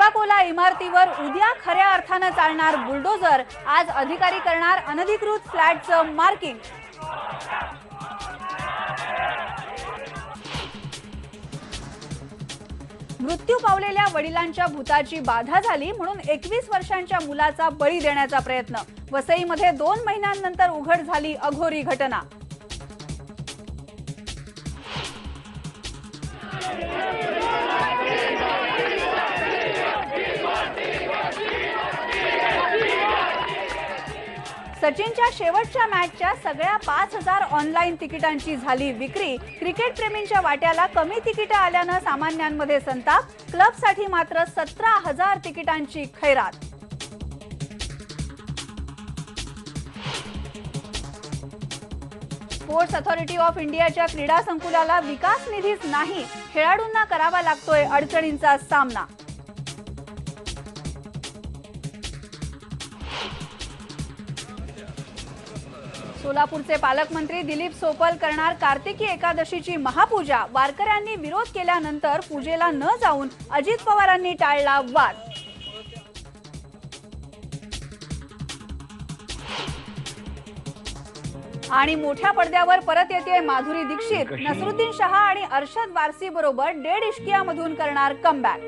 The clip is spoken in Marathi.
कोका-कोला इमारतीवर उद्या खऱ्या अर्थाने चालणार बुलडोजर। आज अधिकारी करणार अनधिकृत फ्लॅटचं मार्किंग। मृत्यू पावलेल्या वडिलांच्या भूताची बाधा झाली म्हणून 21 वर्षांच्या मुलाचा बळी देण्याचा प्रयत्न। वसईमध्ये 2 महिन्यांनंतर उघड झाली अघोरी घटना। सचिनच्या शेवटच्या मॅचच्या सगळ्या 5000 ऑनलाईन तिकिटांची झाली विक्री। क्रिकेट प्रेमींच्या वाट्याला कमी तिकिटे आल्याने सामान्यांमध्ये संताप। क्लबसाठी मात्र 17000 तिकिटांची खैरात। स्पोर्ट्स अथॉरिटी ऑफ इंडियाच्या क्रीडा संकुलाला विकास निधीच नाही, खेळाडूंना करावा लागतोय अडचणींचा सामना। सोलापूरचे पालकमंत्री दिलीप सोपल करणार कार्तिकी एकादशीची महापूजा। वारकऱ्यांनी विरोध केल्यानंतर पूजेला न जाऊन अजित पवारांनी टाळला वाद। आणि मोठ्या पडद्यावर परत येते माधुरी दीक्षित। नसरुद्दीन शहा आणि अरशद वारसी बरोबर 1.5 इश्कियामधून करणार कमबॅक।